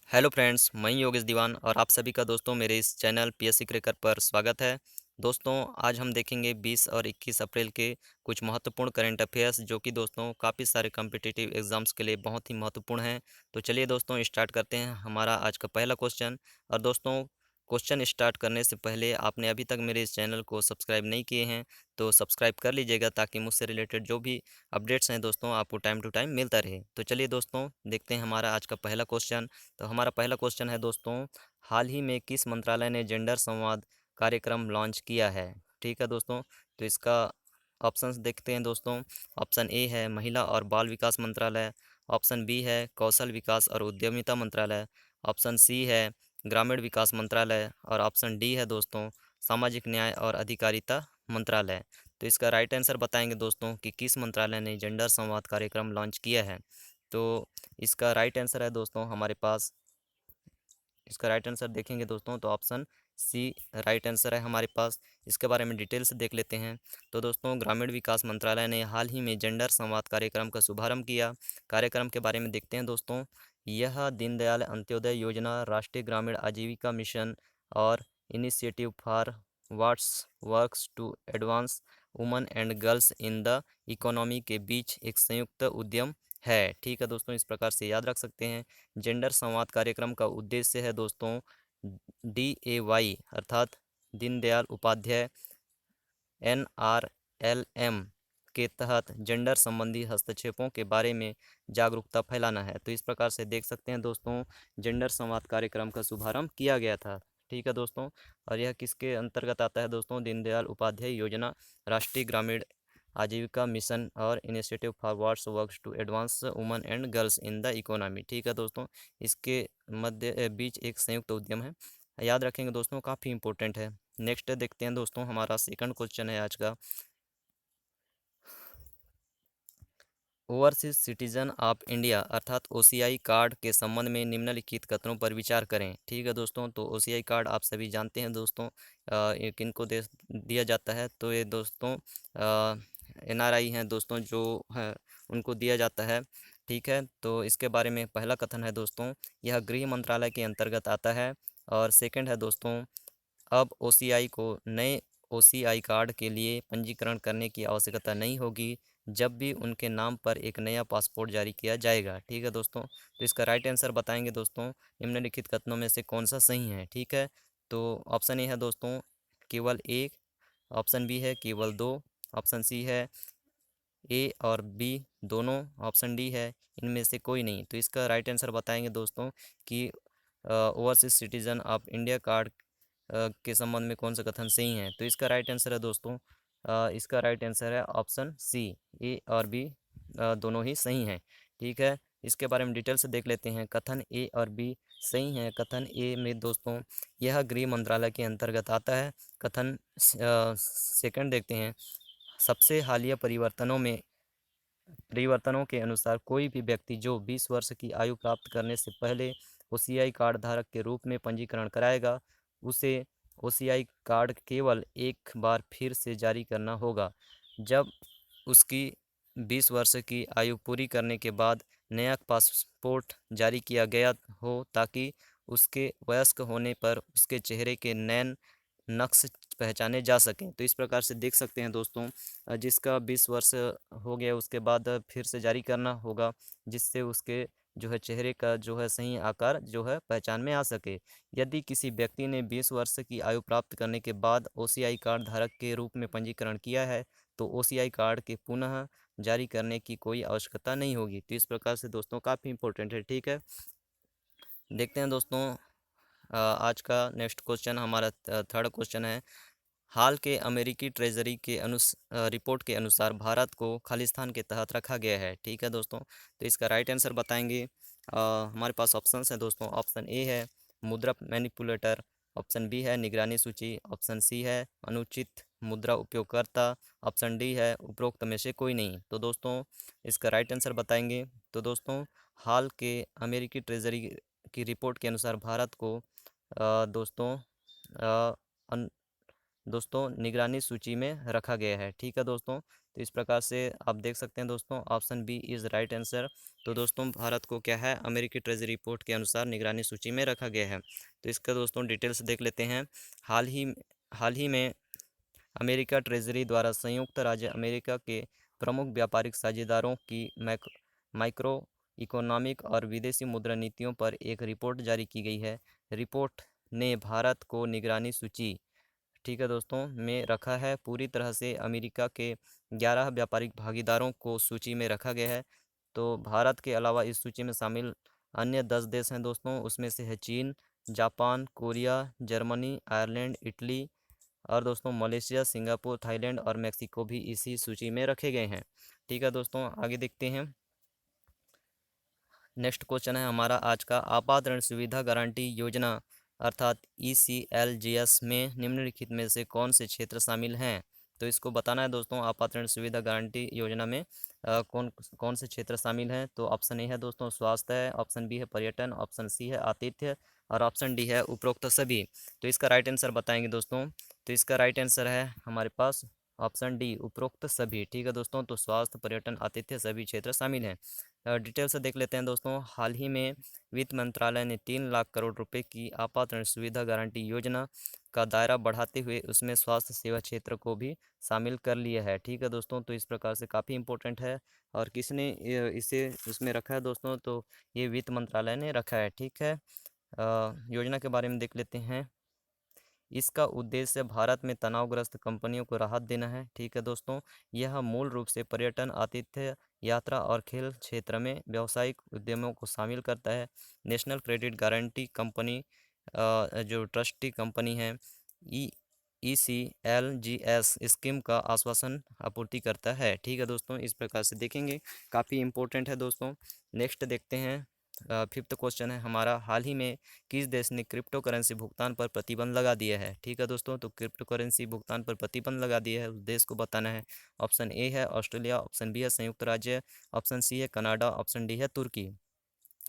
Hello friends, मैं योगेश दीवान और आप सभी का दोस्तों मेरे इस चैनल पीएससी क्रैकर पर स्वागत है। दोस्तों, आज हम देखेंगे 20 और 21 अप्रैल के कुछ महत्वपूर्ण करंट अफेयर्स जो कि दोस्तों काफ़ी सारे कॉम्पिटिटिव एग्जाम्स के लिए बहुत ही महत्वपूर्ण हैं। तो चलिए दोस्तों स्टार्ट करते हैं हमारा आज का पहला क्वेश्चन। और दोस्तों, क्वेश्चन स्टार्ट करने से पहले आपने अभी तक मेरे इस चैनल को सब्सक्राइब नहीं किए हैं तो सब्सक्राइब कर लीजिएगा ताकि मुझसे रिलेटेड जो भी अपडेट्स हैं दोस्तों आपको टाइम टू टाइम मिलता रहे। तो चलिए दोस्तों देखते हैं हमारा आज का पहला क्वेश्चन। तो हमारा पहला क्वेश्चन है दोस्तों, हाल ही में किस मंत्रालय ने जेंडर संवाद कार्यक्रम लॉन्च किया है? ठीक है दोस्तों, तो इसका ऑप्शंस देखते हैं दोस्तों। ऑप्शन ए है महिला और बाल विकास मंत्रालय। ऑप्शन बी है कौशल विकास और उद्यमिता मंत्रालय। ऑप्शन सी है ग्रामीण विकास मंत्रालय और ऑप्शन डी है दोस्तों सामाजिक न्याय और अधिकारिता मंत्रालय। तो इसका राइट आंसर बताएंगे दोस्तों कि किस मंत्रालय ने जेंडर संवाद कार्यक्रम लॉन्च किया है। तो इसका राइट आंसर है दोस्तों हमारे पास, इसका राइट आंसर देखेंगे दोस्तों तो ऑप्शन सी राइट आंसर है हमारे पास। इसके बारे में डिटेल से देख लेते हैं। तो दोस्तों, ग्रामीण विकास मंत्रालय ने हाल ही में जेंडर संवाद कार्यक्रम का शुभारंभ किया। कार्यक्रम के बारे में देखते हैं दोस्तों। यह दीनदयाल अंत्योदय योजना, राष्ट्रीय ग्रामीण आजीविका मिशन और initiative for what's works to advance women and girls in the economy के बीच एक संयुक्त उद्यम है। ठीक है दोस्तों, इस प्रकार से याद रख सकते हैं। जेंडर संवाद कार्यक्रम का उद्देश्य है दोस्तों DAY अर्थात दीनदयाल उपाध्याय NRLM के तहत जेंडर संबंधी हस्तक्षेपों के बारे में जागरूकता फैलाना है। तो इस प्रकार से देख सकते हैं दोस्तों जेंडर संवाद कार्यक्रम का शुभारंभ किया गया था। ठीक है दोस्तों, और यह किसके अंतर्गत आता है दोस्तों? दीनदयाल उपाध्याय योजना, राष्ट्रीय ग्रामीण आजीविका मिशन और initiative for what's works to advance women and girls in the economy. ठीक है दोस्तों, इसके मध्य बीच एक संयुक्त उद्यम है। याद रखेंगे दोस्तों, काफ़ी इंपॉर्टेंट है। नेक्स्ट देखते हैं दोस्तों, हमारा सेकंड क्वेश्चन है आज का। ओवरसीज सिटीजन ऑफ इंडिया अर्थात OCI कार्ड के संबंध में निम्नलिखित कथनों पर विचार करें। ठीक है दोस्तों, तो OCI कार्ड आप सभी जानते हैं दोस्तों, ये किनको दिया जाता है? तो ये दोस्तों NRI हैं दोस्तों, जो है उनको दिया जाता है। ठीक है, तो इसके बारे में पहला कथन है दोस्तों, यह गृह मंत्रालय के अंतर्गत आता है। और सेकंड है दोस्तों, अब OCI को नए OCI कार्ड के लिए पंजीकरण करने की आवश्यकता नहीं होगी जब भी उनके नाम पर एक नया पासपोर्ट जारी किया जाएगा। ठीक है दोस्तों, तो इसका राइट आंसर बताएंगे दोस्तों निम्नलिखित कथनों में से कौन सा सही है। ठीक है, तो ऑप्शन ए है दोस्तों केवल एक, ऑप्शन बी है केवल दो, ऑप्शन सी है ए और बी दोनों, ऑप्शन डी है इनमें से कोई नहीं। तो इसका राइट आंसर बताएंगे दोस्तों कि overseas citizen of India card के संबंध में कौन सा कथन सही है। तो इसका राइट आंसर है दोस्तों, इसका राइट आंसर है ऑप्शन सी, ए और बी दोनों ही सही हैं। ठीक है, इसके बारे में डिटेल से देख लेते हैं। कथन ए और बी सही हैं। कथन ए में दोस्तों यह गृह मंत्रालय के अंतर्गत आता है। कथन सेकंड देखते हैं, सबसे हालिया परिवर्तनों के अनुसार कोई भी व्यक्ति जो 20 वर्ष की आयु प्राप्त करने से पहले OCI कार्ड धारक के रूप में पंजीकरण कराएगा, उसे OCI कार्ड केवल एक बार फिर से जारी करना होगा जब उसकी 20 वर्ष की आयु पूरी करने के बाद नया पासपोर्ट जारी किया गया हो, ताकि उसके वयस्क होने पर उसके चेहरे के नैन नक्श पहचाने जा सकें। तो इस प्रकार से देख सकते हैं दोस्तों, जिसका 20 वर्ष हो गया उसके बाद फिर से जारी करना होगा, जिससे उसके जो है चेहरे का जो है सही आकार जो है पहचान में आ सके। यदि किसी व्यक्ति ने 20 वर्ष की आयु प्राप्त करने के बाद OCI कार्ड धारक के रूप में पंजीकरण किया है तो OCI कार्ड के पुनः जारी करने की कोई आवश्यकता नहीं होगी। तो इस प्रकार से दोस्तों काफ़ी इंपॉर्टेंट है। ठीक है, देखते हैं दोस्तों आज का नेक्स्ट क्वेश्चन, हमारा थर्ड क्वेश्चन है। हाल के अमेरिकी ट्रेजरी के रिपोर्ट के अनुसार भारत को खालिस्तान के तहत रखा गया है। ठीक है दोस्तों, तो इसका राइट आंसर बताएंगे। हमारे पास ऑप्शंस हैं दोस्तों। ऑप्शन ए है मुद्रा मैनिपुलेटर, ऑप्शन बी है निगरानी सूची, ऑप्शन सी है अनुचित मुद्रा उपयोगकर्ता, ऑप्शन डी है उपरोक्त में से कोई नहीं। तो दोस्तों इसका राइट आंसर बताएंगे। तो दोस्तों हाल के अमेरिकी ट्रेजरी की रिपोर्ट के अनुसार भारत को दोस्तों अ, अन- दोस्तों निगरानी सूची में रखा गया है। ठीक है दोस्तों, तो इस प्रकार से आप देख सकते हैं दोस्तों, option B is right answer. तो दोस्तों भारत को क्या है, अमेरिकी ट्रेजरी रिपोर्ट के अनुसार निगरानी सूची में रखा गया है। तो इसका दोस्तों डिटेल्स देख लेते हैं। हाल ही में अमेरिका ट्रेजरी द्वारा संयुक्त राज्य अमेरिका के प्रमुख व्यापारिक साझेदारों की माइक्रो इकोनॉमिक और विदेशी मुद्रा नीतियों पर एक रिपोर्ट जारी की गई है। रिपोर्ट ने भारत को निगरानी सूची, ठीक है दोस्तों, में रखा है। पूरी तरह से अमेरिका के 11 व्यापारिक भागीदारों को सूची में रखा गया है। तो भारत के अलावा इस सूची में शामिल अन्य 10 देश हैं दोस्तों, उसमें से है चीन, Japan, Korea, Germany, Ireland, Italy और दोस्तों मलेशिया, सिंगापुर, थाईलैंड और मेक्सिको भी इसी सूची में रखे गए हैं। ठीक है दोस्तों, आगे देखते हैं। नेक्स्ट क्वेश्चन है हमारा आज का, आपात ऋण सुविधा गारंटी योजना अर्थात ECLGS में निम्नलिखित में से कौन से क्षेत्र शामिल हैं। तो इसको बताना है दोस्तों, आपात ऋण सुविधा गारंटी योजना में कौन कौन से क्षेत्र शामिल हैं। तो ऑप्शन ए है दोस्तों स्वास्थ्य है, ऑप्शन बी है पर्यटन, ऑप्शन सी है आतिथ्य और ऑप्शन डी है उपरोक्त सभी। तो इसका राइट आंसर बताएंगे दोस्तों। तो इसका राइट आंसर है हमारे पास ऑप्शन डी उपरोक्त सभी। ठीक है दोस्तों, तो स्वास्थ्य, पर्यटन, आतिथ्य सभी क्षेत्र शामिल हैं। डिटेल से देख लेते हैं दोस्तों। हाल ही में वित्त मंत्रालय ने 3 लाख करोड़ रुपए की आपात ऋण सुविधा गारंटी योजना का दायरा बढ़ाते हुए उसमें स्वास्थ्य सेवा क्षेत्र को भी शामिल कर लिया है। ठीक है दोस्तों, तो इस प्रकार से काफ़ी इम्पोर्टेंट है। और किसने इसे उसमें रखा है दोस्तों, तो ये वित्त मंत्रालय ने रखा है। ठीक है, योजना के बारे में देख लेते हैं। इसका उद्देश्य भारत में तनावग्रस्त कंपनियों को राहत देना है। ठीक है दोस्तों, यह मूल रूप से पर्यटन, आतिथ्य, यात्रा और खेल क्षेत्र में व्यावसायिक उद्यमों को शामिल करता है। नेशनल क्रेडिट गारंटी कंपनी जो ट्रस्टी कंपनी है, ई ECLGS स्कीम का आश्वासन आपूर्ति करता है। ठीक है दोस्तों, इस प्रकार से देखेंगे, काफ़ी इम्पोर्टेंट है दोस्तों। नेक्स्ट देखते हैं। फिफ्थ क्वेश्चन है हमारा, हाल ही में किस देश ने क्रिप्टो करेंसी भुगतान पर प्रतिबंध लगा दिया है। ठीक है दोस्तों, तो क्रिप्टो करेंसी भुगतान पर प्रतिबंध लगा दिया है, उस देश को बताना है। ऑप्शन ए है ऑस्ट्रेलिया, ऑप्शन बी है संयुक्त राज्य, ऑप्शन सी है कनाडा, ऑप्शन डी है तुर्की।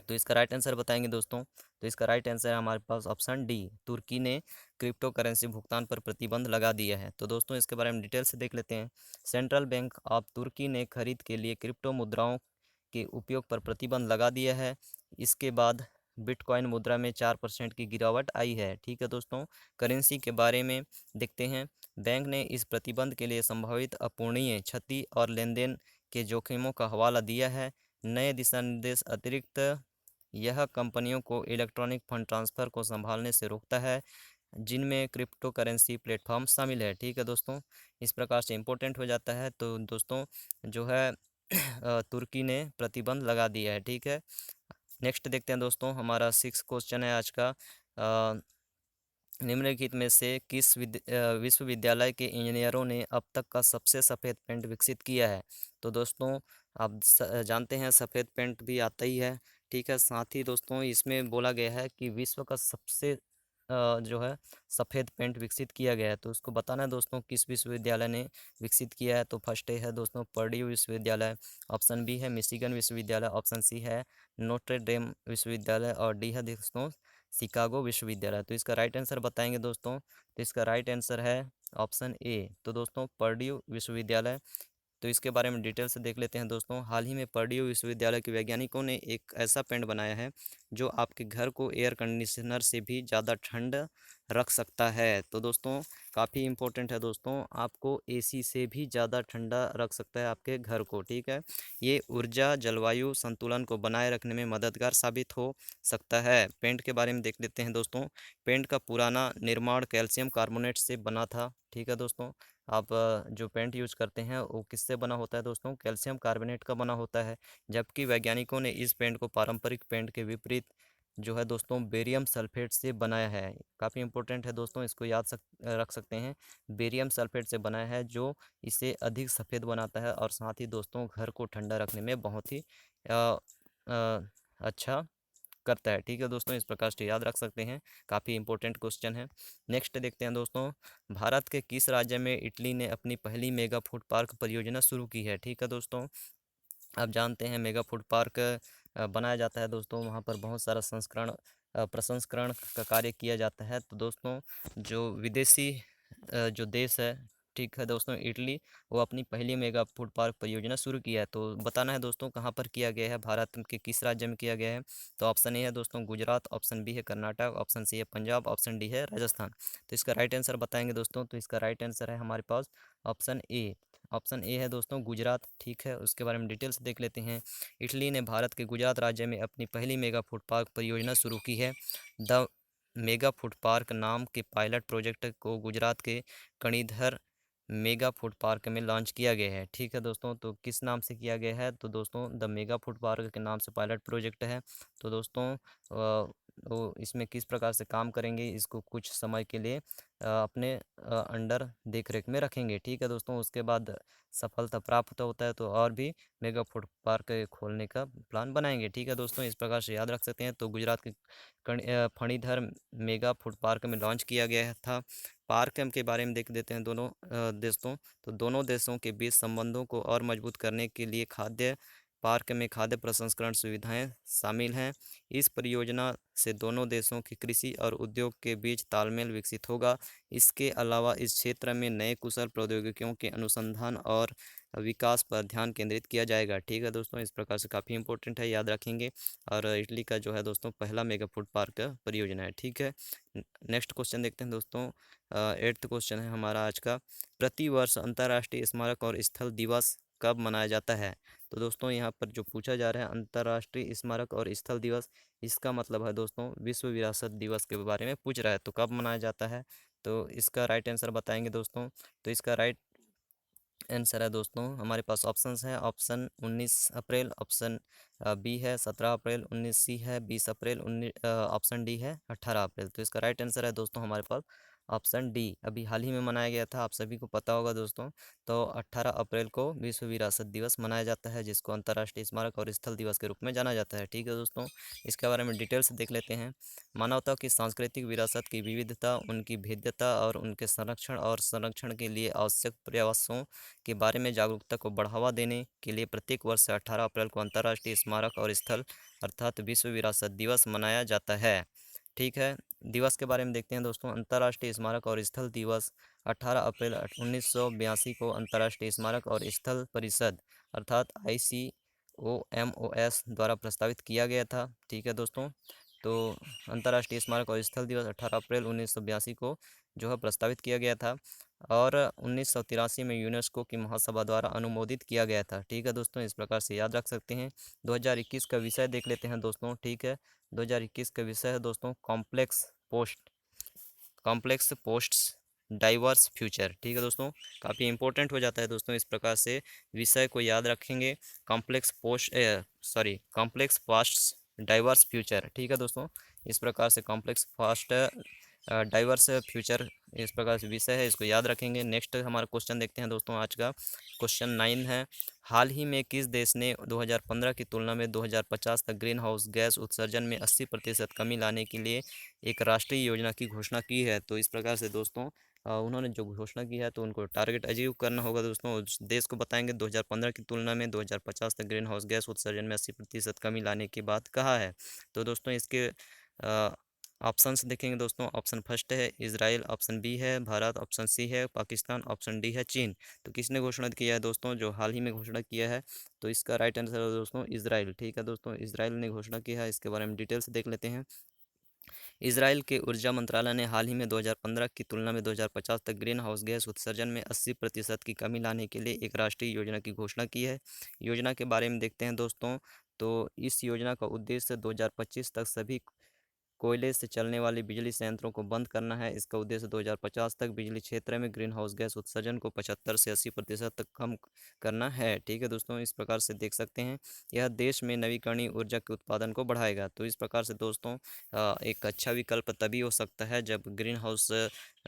तो इसका राइट आंसर बताएंगे दोस्तों। तो इसका राइट आंसर है हमारे पास ऑप्शन डी, तुर्की ने क्रिप्टो करेंसी भुगतान पर प्रतिबंध लगा दिया है। तो दोस्तों इसके बारे में डिटेल से देख लेते हैं। सेंट्रल बैंक ऑफ तुर्की ने खरीद के लिए क्रिप्टो मुद्राओं के उपयोग पर प्रतिबंध लगा दिया है। इसके बाद बिटकॉइन मुद्रा में 4% की गिरावट आई है। ठीक है दोस्तों, करेंसी के बारे में देखते हैं। बैंक ने इस प्रतिबंध के लिए संभावित अपूर्णीय क्षति और लेन देन के जोखिमों का हवाला दिया है। नए दिशा निर्देश अतिरिक्त यह कंपनियों को इलेक्ट्रॉनिक फंड ट्रांसफ़र को संभालने से रोकता है, जिनमें क्रिप्टो करेंसी प्लेटफॉर्म शामिल है। ठीक है दोस्तों, इस प्रकार से इम्पोर्टेंट हो जाता है। तो दोस्तों जो है तुर्की ने प्रतिबंध लगा दिया है। ठीक है, नेक्स्ट देखते हैं दोस्तों। हमारा सिक्स क्वेश्चन है आज का, निम्नलिखित में से किस विश्वविद्यालय के इंजीनियरों ने अब तक का सबसे सफ़ेद पेंट विकसित किया है। तो दोस्तों आप जानते हैं सफ़ेद पेंट भी आता ही है। ठीक है, साथ ही दोस्तों इसमें बोला गया है कि विश्व का सबसे जो है सफ़ेद पेंट विकसित किया गया है। तो उसको बताना है दोस्तों किस विश्वविद्यालय ने विकसित किया है। तो फर्स्ट ए है दोस्तों पर्ड्यू विश्वविद्यालय, ऑप्शन बी है मिशिगन विश्वविद्यालय, ऑप्शन सी है नोट्रे डेम विश्वविद्यालय और डी है दोस्तों शिकागो विश्वविद्यालय। तो इसका राइट आंसर बताएंगे दोस्तों। तो इसका राइट आंसर है ऑप्शन ए, तो दोस्तों पर्ड्यू विश्वविद्यालय। तो इसके बारे में डिटेल से देख लेते हैं दोस्तों। हाल ही में पर्ड्यू विश्वविद्यालय के वैज्ञानिकों ने एक ऐसा पेंट बनाया है जो आपके घर को एयर कंडीशनर से भी ज़्यादा ठंड रख सकता है। तो दोस्तों काफ़ी इम्पोर्टेंट है दोस्तों, आपको एसी से भी ज़्यादा ठंडा रख सकता है आपके घर को। ठीक है, ये ऊर्जा जलवायु संतुलन को बनाए रखने में मददगार साबित हो सकता है। पेंट के बारे में देख लेते हैं दोस्तों। पेंट का पुराना निर्माण कैल्शियम कार्बोनेट से बना था। ठीक है दोस्तों, आप जो पेंट यूज करते हैं वो किससे बना होता है दोस्तों, कैल्शियम कार्बोनेट का बना होता है। जबकि वैज्ञानिकों ने इस पेंट को पारंपरिक पेंट के विपरीत जो है दोस्तों बेरियम सल्फेट से बनाया है। काफ़ी इंपॉर्टेंट है दोस्तों, इसको रख सकते हैं। बेरियम सल्फेट से बनाया है जो इसे अधिक सफ़ेद बनाता है और साथ ही दोस्तों घर को ठंडा रखने में बहुत ही अ, अ, अच्छा करता है। ठीक है दोस्तों, इस प्रकार से याद रख सकते हैं, काफ़ी इंपॉर्टेंट क्वेश्चन है। नेक्स्ट देखते हैं दोस्तों, भारत के किस राज्य में इटली ने अपनी पहली मेगा फूड पार्क परियोजना शुरू की है। ठीक है दोस्तों, आप जानते हैं मेगा फूड पार्क बनाया जाता है दोस्तों, वहाँ पर बहुत सारा प्रसंस्करण का कार्य किया जाता है। तो दोस्तों जो विदेशी जो देश है ठीक है दोस्तों, इटली वो अपनी पहली मेगा फूड पार्क परियोजना शुरू किया है। तो बताना है दोस्तों कहाँ पर किया गया है, भारत के किस राज्य में किया गया है। तो ऑप्शन ए है दोस्तों गुजरात, ऑप्शन बी है कर्नाटक, ऑप्शन सी है पंजाब, ऑप्शन डी है राजस्थान। तो इसका राइट आंसर बताएंगे दोस्तों, तो इसका राइट आंसर है हमारे पास ऑप्शन ए। ऑप्शन ए है दोस्तों गुजरात। ठीक है, उसके बारे में डिटेल्स देख लेते हैं। इटली ने भारत के गुजरात राज्य में अपनी पहली मेगा फूड पार्क परियोजना शुरू की है। द मेगा फूड पार्क नाम के पायलट प्रोजेक्ट को गुजरात के कणीधर मेगा फूड पार्क में लॉन्च किया गया है। ठीक है दोस्तों, तो किस नाम से किया गया है, तो दोस्तों द मेगा फूड पार्क के नाम से पायलट प्रोजेक्ट है। तो दोस्तों वो इसमें किस प्रकार से काम करेंगे, इसको कुछ समय के लिए अपने अंडर देख रेख में रखेंगे। ठीक है दोस्तों, उसके बाद सफलता प्राप्त होता है तो और भी मेगा फूड पार्क खोलने का प्लान बनाएंगे। ठीक है दोस्तों, इस प्रकार से याद रख सकते हैं। तो गुजरात के फणीधर मेगा फूड पार्क में लॉन्च किया गया था। पार्क के बारे में देख देते हैं दोनों देशों। तो दोनों देशों के बीच संबंधों को और मजबूत करने के लिए पार्क में खाद्य प्रसंस्करण सुविधाएं शामिल हैं। इस परियोजना से दोनों देशों की कृषि और उद्योग के बीच तालमेल विकसित होगा। इसके अलावा इस क्षेत्र में नए कुशल प्रौद्योगिकियों के अनुसंधान और विकास पर ध्यान केंद्रित किया जाएगा। ठीक है दोस्तों, इस प्रकार से काफ़ी इंपॉर्टेंट है, याद रखेंगे। और इटली का जो है दोस्तों पहला मेगा फूड पार्क परियोजना है। ठीक है, नेक्स्ट क्वेश्चन देखते हैं दोस्तों। 8th क्वेश्चन है हमारा आज का। प्रतिवर्ष अंतर्राष्ट्रीय स्मारक और स्थल दिवस कब मनाया जाता है। तो दोस्तों यहाँ पर जो पूछा जा रहा है अंतर्राष्ट्रीय स्मारक और स्थल दिवस, इसका मतलब है दोस्तों विश्व विरासत दिवस के बारे में पूछ रहा है। तो कब मनाया जाता है, तो इसका राइट आंसर बताएंगे दोस्तों। तो इसका राइट आंसर है दोस्तों हमारे पास ऑप्शंस हैं। ऑप्शन 19 अप्रैल, ऑप्शन बी है 17 अप्रैल, 19 सी है 20 अप्रैल, 19 ऑप्शन डी है 18 अप्रैल। तो इसका राइट आंसर है दोस्तों हमारे पास ऑप्शन डी। अभी हाल ही में मनाया गया था, आप सभी को पता होगा दोस्तों। तो 18 अप्रैल को विश्व विरासत दिवस मनाया जाता है, जिसको अंतर्राष्ट्रीय स्मारक और स्थल दिवस के रूप में जाना जाता है। ठीक है दोस्तों, इसके बारे में डिटेल्स देख लेते हैं। मानवता की सांस्कृतिक विरासत की विविधता, उनकी भेद्यता और उनके संरक्षण के लिए आवश्यक प्रयासों के बारे में जागरूकता को बढ़ावा देने के लिए प्रत्येक वर्ष 18 अप्रैल को अंतर्राष्ट्रीय स्मारक और स्थल अर्थात विश्व विरासत दिवस मनाया जाता है। ठीक है, दिवस के बारे में देखते हैं दोस्तों। अंतर्राष्ट्रीय स्मारक और स्थल दिवस 18 अप्रैल 1982 को अंतर्राष्ट्रीय स्मारक और स्थल परिषद अर्थात ICOMOS द्वारा प्रस्तावित किया गया था। ठीक है दोस्तों, तो अंतर्राष्ट्रीय स्मारक और स्थल दिवस 18 अप्रैल 1982 को जो है प्रस्तावित किया गया था और 1983 में यूनेस्को की महासभा द्वारा अनुमोदित किया गया था। ठीक है दोस्तों, इस प्रकार से याद रख सकते हैं। 2021 का विषय देख लेते हैं दोस्तों। ठीक है, 2021 का विषय है दोस्तों कॉम्प्लेक्स पोस्ट्स डाइवर्स फ्यूचर। ठीक है दोस्तों, काफ़ी इंपॉर्टेंट हो जाता है दोस्तों, इस प्रकार से विषय को याद रखेंगे। Complex pasts diverse future. ठीक है दोस्तों, इस प्रकार से कॉम्प्लेक्स फास्ट डाइवर्स फ्यूचर इस प्रकार से विषय है, इसको याद रखेंगे। नेक्स्ट हमारा क्वेश्चन देखते हैं दोस्तों। आज का क्वेश्चन 9 है। हाल ही में किस देश ने 2015 की तुलना में 2050 तक ग्रीन हाउस गैस उत्सर्जन में 80% कमी लाने के लिए एक राष्ट्रीय योजना की घोषणा की है। तो इस प्रकार से दोस्तों उन्होंने जो घोषणा की है तो उनको टारगेट अचीव करना होगा दोस्तों। उस देश को बताएंगे 2015 की तुलना में 2050 तक ग्रीन हाउस गैस उत्सर्जन में 80% कमी लाने की बात कहा है। तो दोस्तों इसके ऑप्शंस देखेंगे दोस्तों। ऑप्शन फर्स्ट है इजराइल, ऑप्शन बी है भारत, ऑप्शन सी है पाकिस्तान, ऑप्शन डी है चीन। तो किसने घोषणा किया है दोस्तों, जो हाल ही में घोषणा किया है। तो इसका राइट आंसर है दोस्तों इजराइल। ठीक है दोस्तों, इजराइल ने घोषणा की है, इसके बारे में डिटेल्स देख लेते हैं। इजराइल के ऊर्जा मंत्रालय ने हाल ही में 2015 की तुलना में 2050 तक ग्रीन हाउस गैस उत्सर्जन में 80% की कमी लाने के लिए एक राष्ट्रीय योजना की घोषणा की है। योजना के बारे में देखते हैं दोस्तों। तो इस योजना का उद्देश्य 2025 तक सभी कोयले से चलने वाले बिजली संयंत्रों को बंद करना है। इसका उद्देश्य 2050 तक बिजली क्षेत्र में ग्रीन हाउस गैस उत्सर्जन को 75 से 80% तक कम करना है। ठीक है दोस्तों, इस प्रकार से देख सकते हैं यह देश में नवीकरणीय ऊर्जा के उत्पादन को बढ़ाएगा। तो इस प्रकार से दोस्तों एक अच्छा विकल्प तभी हो सकता है जब ग्रीन हाउस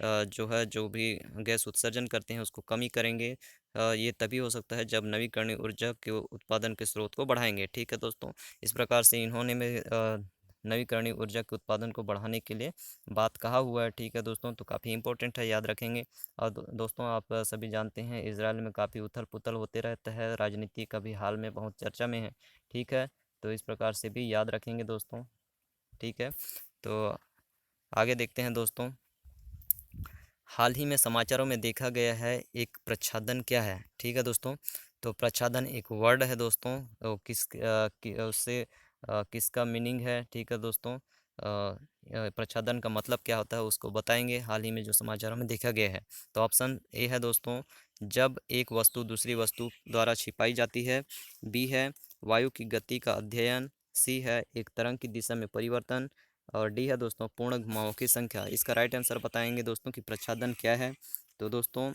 जो है जो भी गैस उत्सर्जन करते हैं उसको कमी करेंगे। ये तभी हो सकता है जब नवीकरणीय ऊर्जा के उत्पादन के स्रोत को बढ़ाएंगे। ठीक है दोस्तों, इस प्रकार से इन्होंने में नवीकरणीय ऊर्जा के उत्पादन को बढ़ाने के लिए बात कहा हुआ है। ठीक है दोस्तों, तो काफ़ी इंपॉर्टेंट है, याद रखेंगे। और दोस्तों आप सभी जानते हैं इजराइल में काफ़ी उथल पुथल होते रहता है, राजनीति का भी हाल में बहुत चर्चा में है। ठीक है, तो इस प्रकार से भी याद रखेंगे दोस्तों। ठीक है, तो आगे देखते हैं दोस्तों। हाल ही में समाचारों में देखा गया है एक प्रच्छादन क्या है, ठीक है दोस्तों। तो प्रच्छादन एक वर्ड है दोस्तों, उससे किसका मीनिंग है, ठीक है दोस्तों। प्रच्छादन का मतलब क्या होता है उसको बताएंगे, हाल ही में जो समाचारों में देखा गया है। तो ऑप्शन ए है दोस्तों, जब एक वस्तु दूसरी वस्तु द्वारा छिपाई जाती है। बी है वायु की गति का अध्ययन। सी है एक तरंग की दिशा में परिवर्तन। और डी है दोस्तों पूर्ण घुमावों की संख्या। इसका राइट आंसर बताएंगे दोस्तों कि प्रच्छादन क्या है। तो दोस्तों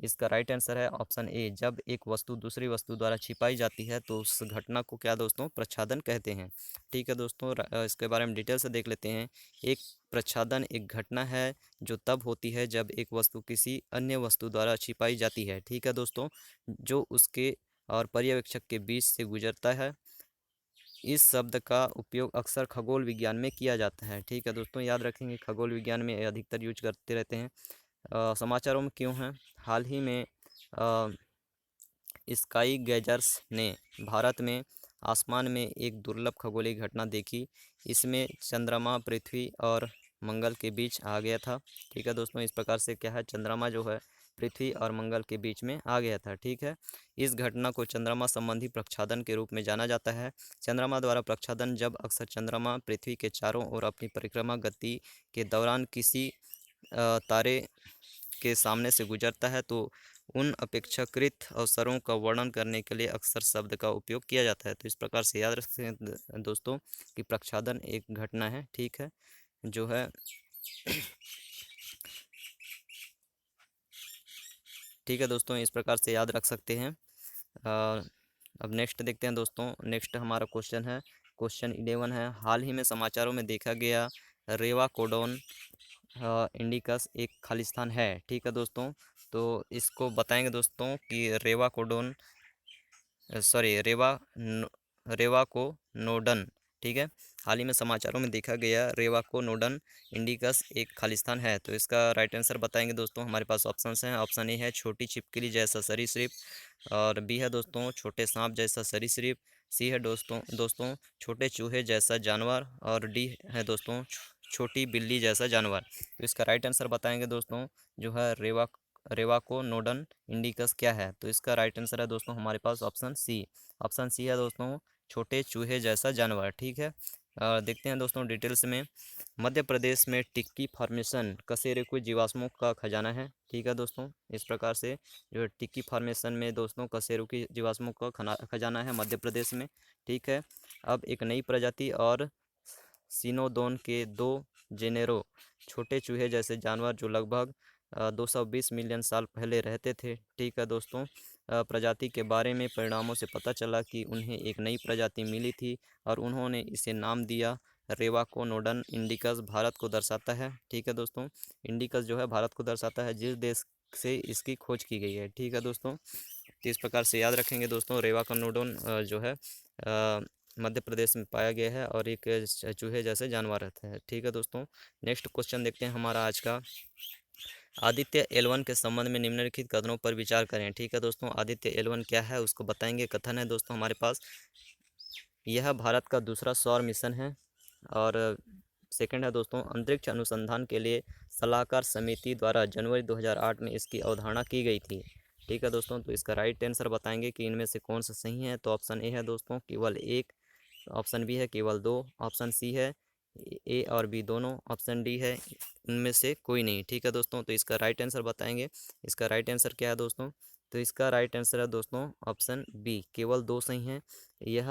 इसका राइट आंसर है ऑप्शन ए, जब एक वस्तु दूसरी वस्तु द्वारा छिपाई जाती है तो उस घटना को क्या दोस्तों प्रच्छादन कहते हैं। ठीक है दोस्तों, इसके बारे में डिटेल से देख लेते हैं। एक प्रच्छादन एक घटना है जो तब होती है जब एक वस्तु किसी अन्य वस्तु द्वारा छिपाई जाती है, ठीक है दोस्तों, जो उसके और पर्यवेक्षक के बीच से गुजरता है। इस शब्द का उपयोग अक्सर खगोल विज्ञान में किया जाता है, ठीक है दोस्तों, याद रखेंगे खगोल विज्ञान में अधिकतर यूज करते रहते हैं। समाचारों में क्यों हैं, हाल ही में स्काई गैजर्स ने भारत में आसमान में एक दुर्लभ खगोलीय घटना देखी। इसमें चंद्रमा पृथ्वी और मंगल के बीच आ गया था, ठीक है दोस्तों। इस प्रकार से क्या है, चंद्रमा जो है पृथ्वी और मंगल के बीच में आ गया था, ठीक है। इस घटना को चंद्रमा संबंधी प्रच्छादन के रूप में जाना जाता है। चंद्रमा द्वारा प्रच्छादन जब अक्सर चंद्रमा पृथ्वी के चारों ओर अपनी परिक्रमा गति के दौरान किसी तारे के सामने से गुजरता है तो उन अपेक्षाकृत अवसरों का वर्णन करने के लिए अक्सर शब्द का उपयोग किया जाता है। तो इस प्रकार से याद रखें दोस्तों कि प्रच्छादन एक घटना है, ठीक है, जो है ठीक है दोस्तों, इस प्रकार से याद रख सकते हैं। अब नेक्स्ट देखते हैं दोस्तों। नेक्स्ट हमारा क्वेश्चन है, क्वेश्चन 11 है, हाल ही में समाचारों में देखा गया रेवा कोडोन इंडिकस एक खालिस्तान है, ठीक है दोस्तों। तो इसको बताएंगे दोस्तों कि रेवा कोडोन सॉरी रेवा को नोडन, ठीक है, हाल ही में समाचारों में देखा गया रेवा को नोडन इंडिकस एक खालिस्तान है। तो इसका राइट आंसर बताएंगे दोस्तों। हमारे पास ऑप्शंस हैं। ऑप्शन ए है छोटी छिपकली जैसा सरीसृप। और बी है दोस्तों छोटे सांप जैसा सरीसृप। सी है दोस्तों छोटे चूहे जैसा जानवर। और डी है दोस्तों छोटी बिल्ली जैसा जानवर। तो इसका राइट आंसर बताएंगे दोस्तों, जो है रेवाको नोडन इंडिकस क्या है। तो इसका राइट आंसर है दोस्तों हमारे पास ऑप्शन सी। ऑप्शन सी है दोस्तों छोटे चूहे जैसा जानवर, ठीक है। देखते हैं दोस्तों डिटेल्स में। मध्य प्रदेश में टिक्की फॉर्मेशन कशेरुकी जीवाश्मों का खजाना है, ठीक है दोस्तों। इस प्रकार से जो है टिक्की फॉर्मेशन में दोस्तों कशेरुकी जीवाश्मों का खजाना है मध्य प्रदेश में, ठीक है। अब एक नई प्रजाति और सिनोदोन के दो जेनेरो छोटे चूहे जैसे जानवर जो लगभग 220 मिलियन साल पहले रहते थे, ठीक है दोस्तों। प्रजाति के बारे में परिणामों से पता चला कि उन्हें एक नई प्रजाति मिली थी और उन्होंने इसे नाम दिया रेवाकोनोडन इंडिकस। भारत को दर्शाता है, ठीक है दोस्तों। इंडिकस जो है भारत को दर्शाता है जिस देश से इसकी खोज की गई है, ठीक है दोस्तों। तो इस प्रकार से याद रखेंगे दोस्तों रेवाकोनोडन जो है मध्य प्रदेश में पाया गया है और एक चूहे जैसे जानवर रहते हैं, ठीक है दोस्तों। नेक्स्ट क्वेश्चन देखते हैं हमारा आज का। आदित्य L1 के संबंध में निम्नलिखित कथनों पर विचार करें, ठीक है दोस्तों। आदित्य L1 क्या है उसको बताएंगे। कथन है दोस्तों हमारे पास, यह भारत का दूसरा सौर मिशन है। और सेकंड है दोस्तों अंतरिक्ष अनुसंधान के लिए सलाहकार समिति द्वारा जनवरी 2008 में इसकी अवधारणा की गई थी, ठीक है दोस्तों। तो इसका राइट आंसर बताएंगे कि इनमें से कौन सा सही है। तो ऑप्शन ए है दोस्तों केवल एक। ऑप्शन बी है केवल दो। ऑप्शन सी है ए और बी दोनों। ऑप्शन डी है उनमें से कोई नहीं, ठीक है दोस्तों। तो इसका राइट आंसर बताएंगे। इसका राइट आंसर क्या है दोस्तों। तो इसका राइट आंसर है दोस्तों ऑप्शन बी, केवल दो सही हैं। यह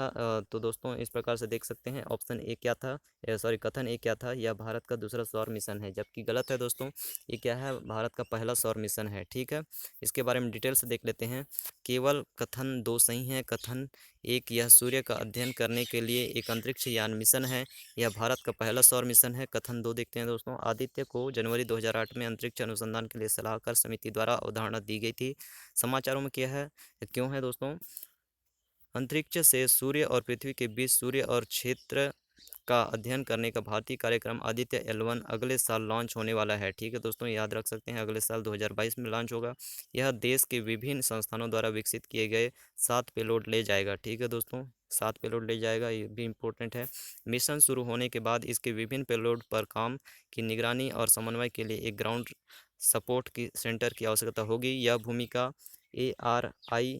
तो दोस्तों इस प्रकार से देख सकते हैं ऑप्शन ए क्या था, सॉरी कथन ए क्या था, यह भारत का दूसरा सौर मिशन है, जबकि गलत है दोस्तों। ये क्या है, भारत का पहला सौर मिशन है, ठीक है। इसके बारे में डिटेल से देख लेते हैं। केवल कथन दो सही हैं। कथन एक, यह सूर्य का अध्ययन करने के लिए एक अंतरिक्ष यान मिशन है, यह भारत का पहला सौर मिशन है। कथन दो देखते हैं दोस्तों, आदित्य को जनवरी 2008 में अंतरिक्ष अनुसंधान के लिए सलाहकार समिति द्वारा अवधारणा दी गई थी। समाचारों में क्या है, क्यों है दोस्तों। अंतरिक्ष से सूर्य और पृथ्वी के बीच सूर्य और क्षेत्र का अध्ययन करने का भारतीय कार्यक्रम आदित्य L1 अगले साल लॉन्च होने वाला है, ठीक है दोस्तों। याद रख सकते हैं अगले साल 2022 में लॉन्च होगा। यह देश के विभिन्न संस्थानों द्वारा विकसित किए गए 7 पेलोड ले जाएगा, ठीक है दोस्तों। 7 पेलोड ले जाएगा, ये भी इम्पोर्टेंट है। मिशन शुरू होने के बाद इसके विभिन्न पेलोड पर काम की निगरानी और समन्वय के लिए एक ग्राउंड सपोर्ट की सेंटर की आवश्यकता होगी। यह भूमिका ARIES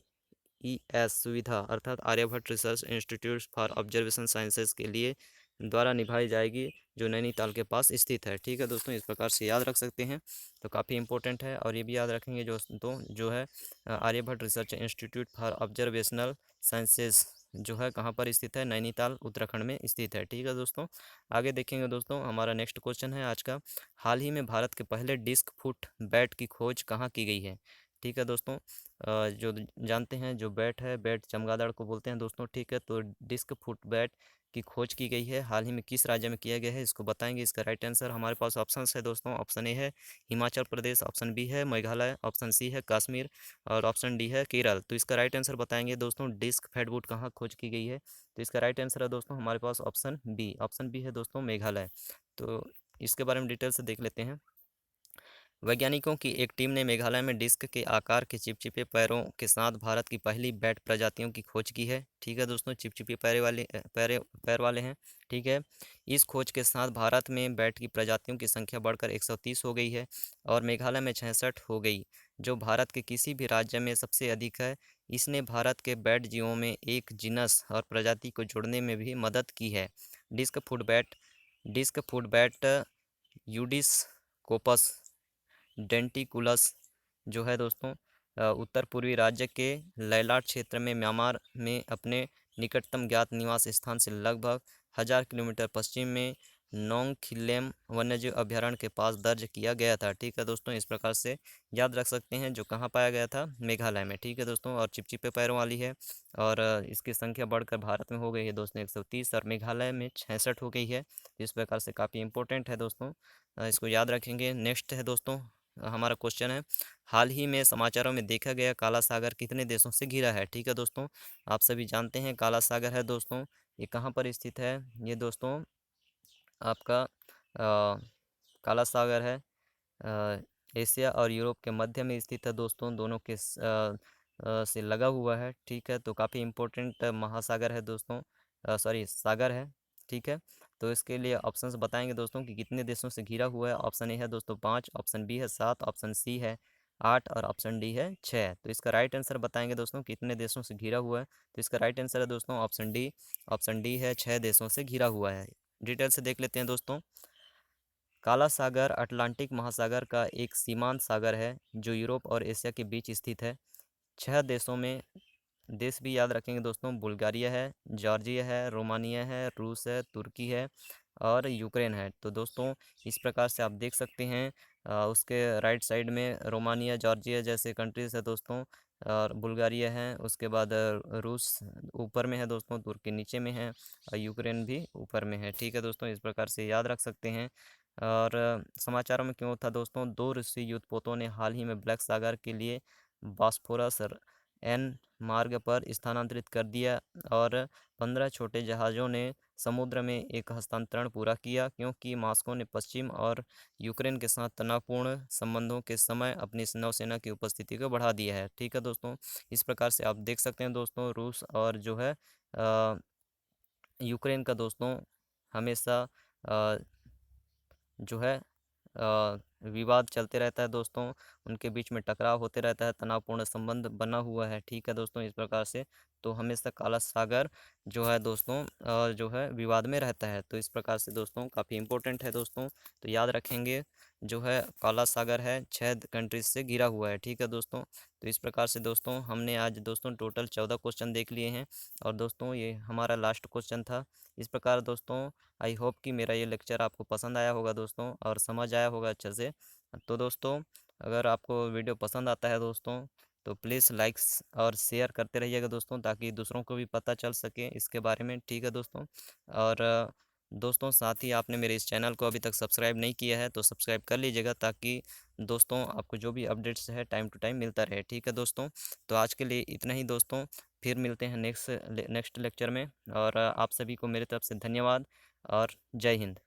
सुविधा अर्थात Aryabhatta research institute for observation sciences के लिए द्वारा निभाई जाएगी, जो नैनीताल के पास स्थित है। ठीक है दोस्तों, इस प्रकार से याद रख सकते हैं, तो काफ़ी इंपॉर्टेंट है। और ये भी याद रखेंगे जो है Aryabhatta research institute for observational sciences जो है कहाँ पर स्थित है, नैनीताल उत्तराखंड में स्थित है। ठीक है दोस्तों, आगे देखेंगे दोस्तों, हमारा नेक्स्ट क्वेश्चन है आज का, हाल ही में भारत के पहले डिस्क फुट बैट की खोज कहाँ की गई है। ठीक है दोस्तों, जो जानते हैं जो बैट है, बैट चमगादड़ को बोलते हैं दोस्तों। ठीक है, तो डिस्क फुट बैट की खोज की गई है, हाल ही में किस राज्य में किया गया है, इसको बताएंगे। इसका राइट आंसर हमारे पास ऑप्शंस है दोस्तों। ऑप्शन ए है हिमाचल प्रदेश, ऑप्शन बी है मेघालय, ऑप्शन सी है कश्मीर और ऑप्शन डी है केरल। तो इसका राइट आंसर बताएंगे दोस्तों, डिस्क फैट बूट कहाँ खोज की गई है। तो इसका राइट आंसर है दोस्तों हमारे पास ऑप्शन बी। ऑप्शन बी है दोस्तों मेघालय। तो इसके बारे में डिटेल से देख लेते हैं। वैज्ञानिकों की एक टीम ने मेघालय में डिस्क के आकार के चिपचिपे पैरों के साथ भारत की पहली बैट प्रजातियों की खोज की है। ठीक है दोस्तों, चिपचिपे पैर वाले हैं। ठीक है, इस खोज के साथ भारत में बैट की प्रजातियों की संख्या बढ़कर 130 हो गई है और मेघालय में 66 हो गई, जो भारत के किसी भी राज्य में सबसे अधिक है। इसने भारत के बैट जीवों में एक जिनस और प्रजाति को जोड़ने में भी मदद की है। डिस्क फुट बैट यूडिस कोपस डेंटिकुलस जो है दोस्तों उत्तर पूर्वी राज्य के लैलाट क्षेत्र में म्यांमार में अपने निकटतम ज्ञात निवास स्थान से लगभग 1000 किलोमीटर पश्चिम में नोंगखिल्लेम वन्यजीव अभयारण्य के पास दर्ज किया गया था। ठीक है दोस्तों, इस प्रकार से याद रख सकते हैं, जो कहाँ पाया गया था, मेघालय में। ठीक है दोस्तों, और चिपचिपे पैरों वाली है और इसकी संख्या बढ़कर भारत में हो गई है दोस्तों 130 और मेघालय में 66 हो गई है। इस प्रकार से काफ़ी इंपॉर्टेंट है दोस्तों, इसको याद रखेंगे। नेक्स्ट है दोस्तों, हमारा क्वेश्चन है, हाल ही में समाचारों में देखा गया काला सागर कितने देशों से घिरा है। ठीक है दोस्तों, आप सभी जानते हैं काला सागर है दोस्तों, ये कहाँ पर स्थित है, ये दोस्तों आपका काला सागर है एशिया और यूरोप के मध्य में स्थित है दोस्तों, दोनों के से लगा हुआ है। ठीक है, तो काफ़ी इम्पोर्टेंट महासागर है दोस्तों, सॉरी सागर है। ठीक है, तो इसके लिए ऑप्शंस बताएंगे दोस्तों कि कितने देशों से घिरा हुआ है। ऑप्शन ए है दोस्तों 5, ऑप्शन बी है 7, ऑप्शन सी है 8 और ऑप्शन डी है 6। तो इसका राइट आंसर बताएंगे दोस्तों कितने देशों से घिरा हुआ है। तो इसका राइट आंसर है दोस्तों ऑप्शन डी। ऑप्शन डी है 6 देशों से घिरा हुआ है। डिटेल से देख लेते हैं दोस्तों। काला सागर अटलांटिक महासागर का एक सीमांत सागर है जो यूरोप और एशिया के बीच स्थित है। 6 देशों में, देश भी याद रखेंगे दोस्तों, बुल्गारिया है, जॉर्जिया है, रोमानिया है, रूस है, तुर्की है और यूक्रेन है। तो दोस्तों इस प्रकार से आप देख सकते हैं, उसके राइट साइड में रोमानिया, जॉर्जिया जैसे कंट्रीज़ है दोस्तों, और बुल्गारिया है, उसके बाद रूस ऊपर में है दोस्तों, तुर्की नीचे में है और यूक्रेन भी ऊपर में है। ठीक है दोस्तों, इस प्रकार से याद रख सकते हैं। और समाचारों में क्यों था दोस्तों, 2 रूसी युद्धपोतों ने हाल ही में ब्लैक सागर के लिए बॉस्फोरस एन मार्ग पर स्थानांतरित कर दिया और 15 छोटे जहाज़ों ने समुद्र में एक हस्तांतरण पूरा किया, क्योंकि मॉस्को ने पश्चिम और यूक्रेन के साथ तनावपूर्ण संबंधों के समय अपनी नौसेना की उपस्थिति को बढ़ा दिया है। ठीक है दोस्तों, इस प्रकार से आप देख सकते हैं दोस्तों, रूस और जो है यूक्रेन का दोस्तों हमेशा अ, जो है विवाद चलते रहता है दोस्तों, उनके बीच में टकराव होते रहता है, तनावपूर्ण संबंध बना हुआ है। ठीक है दोस्तों, इस प्रकार से तो हमेशा काला सागर जो है दोस्तों जो है विवाद में रहता है। तो इस प्रकार से दोस्तों काफ़ी इंपॉर्टेंट है दोस्तों, तो याद रखेंगे, जो है काला सागर है 6 कंट्रीज से घिरा हुआ है। ठीक है दोस्तों, तो इस प्रकार से दोस्तों हमने आज दोस्तों टोटल 14 क्वेश्चन देख लिए हैं और दोस्तों ये हमारा लास्ट क्वेश्चन था। इस प्रकार दोस्तों आई होप कि मेरा ये लेक्चर आपको पसंद आया होगा दोस्तों और समझ आया होगा अच्छे से। तो दोस्तों अगर आपको वीडियो पसंद आता है दोस्तों, तो प्लीज़ लाइक्स और शेयर करते रहिएगा दोस्तों, ताकि दूसरों को भी पता चल सके इसके बारे में। ठीक है दोस्तों, और दोस्तों साथ ही आपने मेरे इस चैनल को अभी तक सब्सक्राइब नहीं किया है तो सब्सक्राइब कर लीजिएगा, ताकि दोस्तों आपको जो भी अपडेट्स है टाइम टू टाइम मिलता रहे। ठीक है दोस्तों, तो आज के लिए इतना ही दोस्तों, फिर मिलते हैं नेक्स्ट लेक्चर में। और आप सभी को मेरी तरफ से धन्यवाद और जय हिंद।